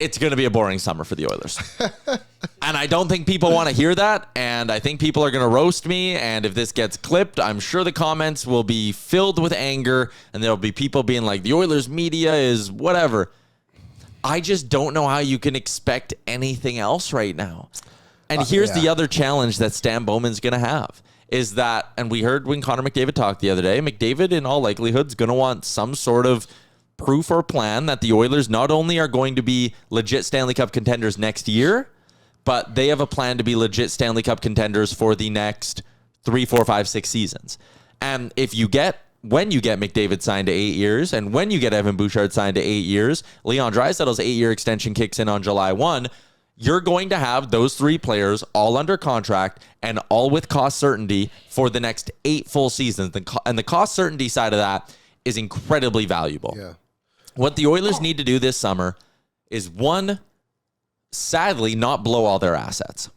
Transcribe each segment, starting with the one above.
it's going to be a boring summer for the Oilers. And I don't think people want to hear that. And I think people are going to roast me. And if this gets clipped, I'm sure the comments will be filled with anger. And there'll be people being like, the Oilers media is whatever. I just don't know how you can expect anything else right now. And here's the other challenge that Stan Bowman's going to have is that, and we heard when Connor McDavid talked the other day, McDavid in all likelihood is going to want some sort of proof or plan that the Oilers not only are going to be legit Stanley Cup contenders next year, but they have a plan to be legit Stanley Cup contenders for the next 3, 4, 5, 6 seasons. And when you get McDavid signed to 8 years, and when you get Evan Bouchard signed to 8 years, Leon Draisaitl's 8-year extension kicks in on July 1, you're going to have those 3 players all under contract and all with cost certainty for the next 8 full seasons. And the cost certainty side of that is incredibly valuable. Yeah. What the Oilers need to do this summer is, one, sadly, not blow all their assets.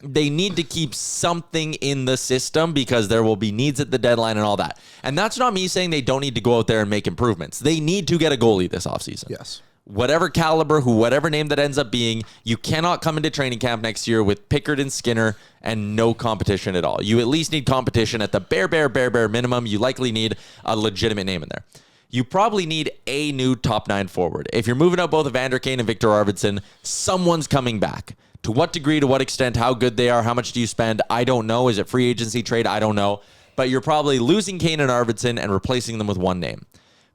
They need to keep something in the system because there will be needs at the deadline and all that. And that's not me saying they don't need to go out there and make improvements. They need to get a goalie this offseason. Yes. Whatever caliber, whatever name that ends up being, you cannot come into training camp next year with Pickard and Skinner and no competition at all. You at least need competition at the bare minimum. You likely need a legitimate name in there. You probably need a new top 9 forward. If you're moving out both Evander Kane and Victor Arvidsson, someone's coming back. To what degree, to what extent, how good they are, how much do you spend? I don't know. Is it free agency trade? I don't know. But you're probably losing Kane and Arvidsson and replacing them with one name.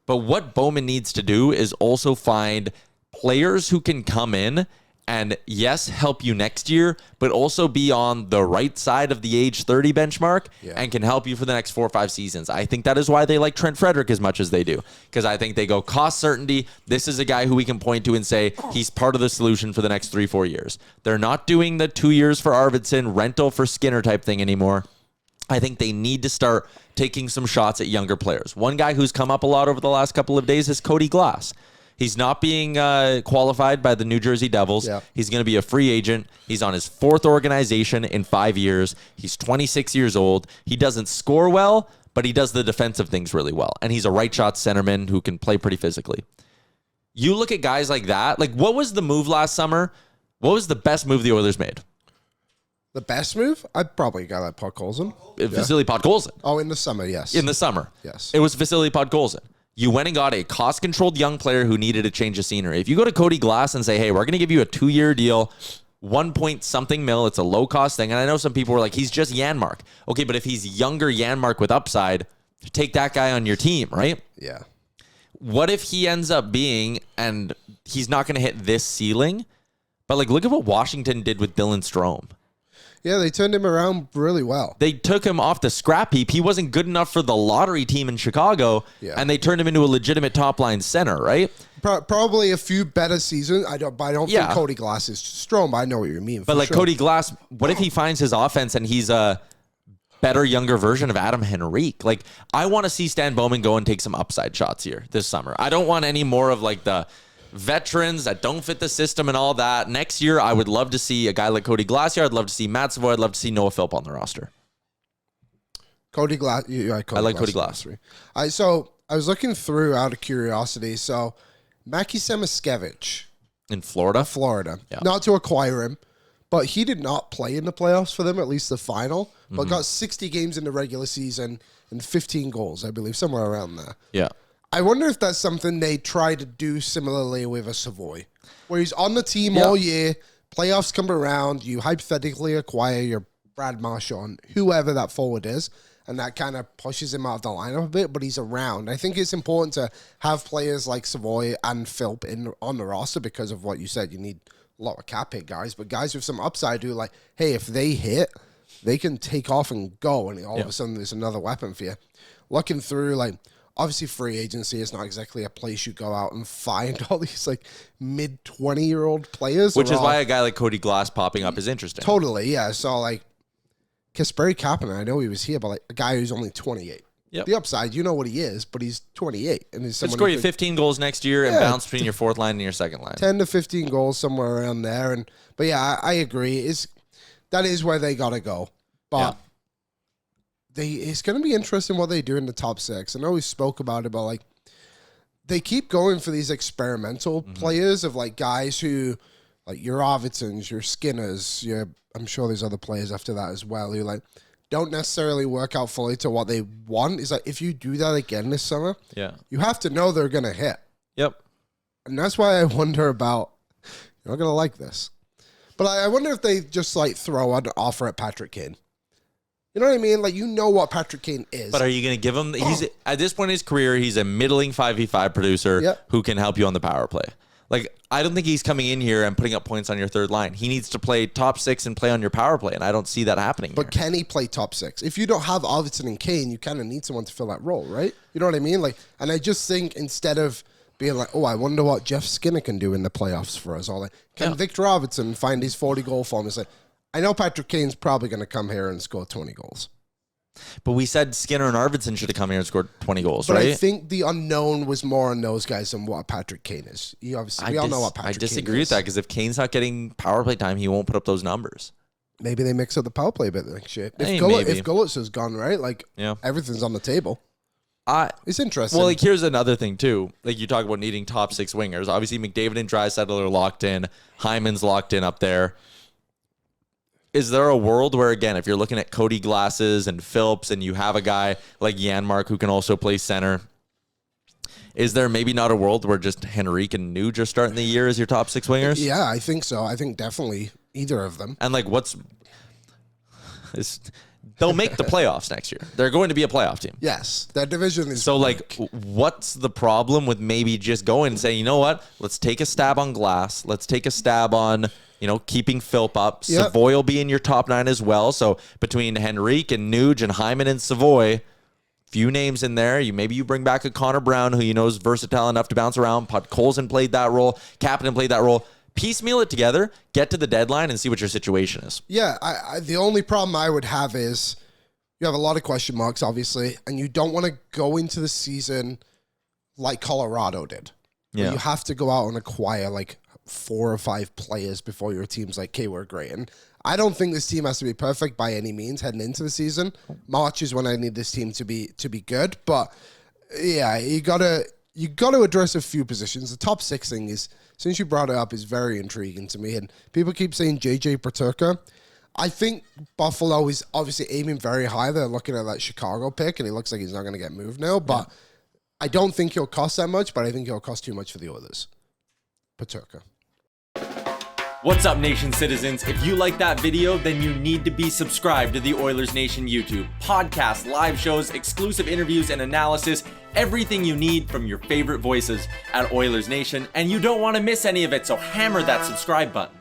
But what Bowman needs to do is also find players who can come in and, yes, help you next year, but also be on the right side of the age 30 benchmark and can help you for the next 4 or 5 seasons. I think that is why they like Trent Frederick as much as they do, because I think they go cost certainty. This is a guy who we can point to and say he's part of the solution for the next 3-4 years. They're not doing the 2 years for Arvidsson, rental for Skinner type thing anymore. I think they need to start taking some shots at younger players. One guy who's come up a lot over the last couple of days is Cody Glass. He's not being qualified by the New Jersey Devils. Yeah. He's going to be a free agent. He's on his 4th organization in 5 years. He's 26 years old. He doesn't score well, but he does the defensive things really well. And he's a right shot centerman who can play pretty physically. You look at guys like that. Like, what was the move last summer? What was the best move the Oilers made? The best move? I'd probably got that Podkolzin. Vasily Podkolzin. Oh, in the summer, yes. In the summer. Yes. It was Vasily Podkolzin. You went and got a cost-controlled young player who needed a change of scenery. If you go to Cody Glass and say, hey, we're going to give you a 2-year deal, 1-point-something mil, it's a low-cost thing. And I know some people were like, he's just Janmark. Okay, but if he's younger Janmark with upside, take that guy on your team, right? Yeah. What if he ends up being, and he's not going to hit this ceiling, but like look at what Washington did with Dylan Strome. Yeah, they turned him around really well. They took him off the scrap heap. He wasn't good enough for the lottery team in Chicago, and they turned him into a legitimate top-line center, right? Probably a few better seasons. I don't think Cody Glass is strong, but I know what you mean. But like sure. Cody Glass, what if he finds his offense and he's a better, younger version of Adam Henrique? Like, I want to see Stan Bowman go and take some upside shots here this summer. I don't want any more of like the veterans that don't fit the system and all that. Next year, I would love to see a guy like Cody Glass here. I'd love to see Matt Savoy. I'd love to see Noah Philp on the roster. Cody Glass. I like Cody Glass. So I was looking through out of curiosity. So Mackie Samoskevich. In Florida? Yeah. Not to acquire him, but he did not play in the playoffs for them, at least the final, but got 60 games in the regular season and 15 goals, I believe, somewhere around there. Yeah. I wonder if that's something they try to do similarly with a Savoy, where he's on the team all year, playoffs come around, you hypothetically acquire your Brad Marchand, whoever that forward is, and that kind of pushes him out of the lineup a bit, but he's around. I think it's important to have players like Savoy and Philp on the roster because of what you said. You need a lot of cap hit guys, but guys with some upside who like, hey, if they hit, they can take off and go, and all of a sudden there's another weapon for you. Looking through, like, obviously, free agency is not exactly a place you go out and find all these like mid-20-year-old players. Which is why a guy like Cody Glass popping up is interesting. Totally, yeah. So like Kasperi Kapanen, I know he was here, but like a guy who's only 28. Yep. The upside, you know what he is, but he's 28. And he's score you 15 goals next year and bounce between your 4th line and your 2nd line. 10 to 15 goals, somewhere around there. But yeah, I agree. That is where they got to go. But it's going to be interesting what they do in the top 6. I know we spoke about it, but like they keep going for these experimental players of like guys who, like your Arvidssons, your Skinners, I'm sure there's other players after that as well who like don't necessarily work out fully to what they want. Is like if you do that again this summer, you have to know they're gonna hit. Yep. And that's why I wonder about. You're not gonna like this, but I wonder if they just like throw an offer at Patrick Kane. You know what I mean? Like, you know what Patrick Kane is. But are you going to give him... He's at this point in his career, he's a middling 5v5 producer who can help you on the power play. Like, I don't think he's coming in here and putting up points on your third line. He needs to play top 6 and play on your power play, and I don't see that happening But can he play top 6? If you don't have Arvidsson and Kane, you kind of need someone to fill that role, right? You know what I mean? Like, and I just think instead of being like, oh, I wonder what Jeff Skinner can do in the playoffs for us, or like, can Victor Arvidsson find his 40-goal form? It's like, I know Patrick Kane's probably going to come here and score 20 goals. But we said Skinner and Arvidsson should have come here and scored 20 goals, but right? I think the unknown was more on those guys than what Patrick Kane is. We all know what Patrick Kane is. I disagree with that because if Kane's not getting power play time, he won't put up those numbers. Maybe they mix up the power play a bit like shit. If Gulitz is gone, right? Like, everything's on the table. It's interesting. Well, like, here's another thing, too. Like, you talk about needing top 6 wingers. Obviously, McDavid and Draisaitl are locked in. Hyman's locked in up there. Is there a world where, again, if you're looking at Cody Glasses and Phillips and you have a guy like Janmark who can also play center, is there maybe not a world where just Henrique and Nuge are starting the year as your top 6 wingers? Yeah, I think so. I think definitely either of them. And, like, they'll make the playoffs next year. They're going to be a playoff team. Yes, that division is... So, like, what's the problem with maybe just going and saying, you know what, let's take a stab on Glass. Let's take a stab on... keeping Philp up. Yep. Savoy will be in your top 9 as well. So between Henrique and Nuge and Hyman and Savoy, few names in there. Maybe you bring back a Connor Brown who you know is versatile enough to bounce around. Podkolzin played that role. Kapanen played that role. Piecemeal it together, get to the deadline, and see what your situation is. Yeah, the only problem I would have is you have a lot of question marks, obviously, and you don't want to go into the season like Colorado did. Yeah. You have to go out and acquire like 4 or 5 players before your team's like, okay, we're great. And I don't think this team has to be perfect by any means heading into the season. March is when I need this team to be good. But yeah, you gotta address a few positions. The top 6 thing is, since you brought it up, is very intriguing to me. And people keep saying JJ Peterka. I think Buffalo is obviously aiming very high. They're looking at that Chicago pick, and it looks like he's not going to get moved now. But I don't think he'll cost that much, but I think he'll cost too much for the Oilers. Peterka. What's up, Nation citizens? If you like that video, then you need to be subscribed to the Oilers Nation YouTube. Podcasts, live shows, exclusive interviews, and analysis. Everything you need from your favorite voices at Oilers Nation. And you don't want to miss any of it, so hammer that subscribe button.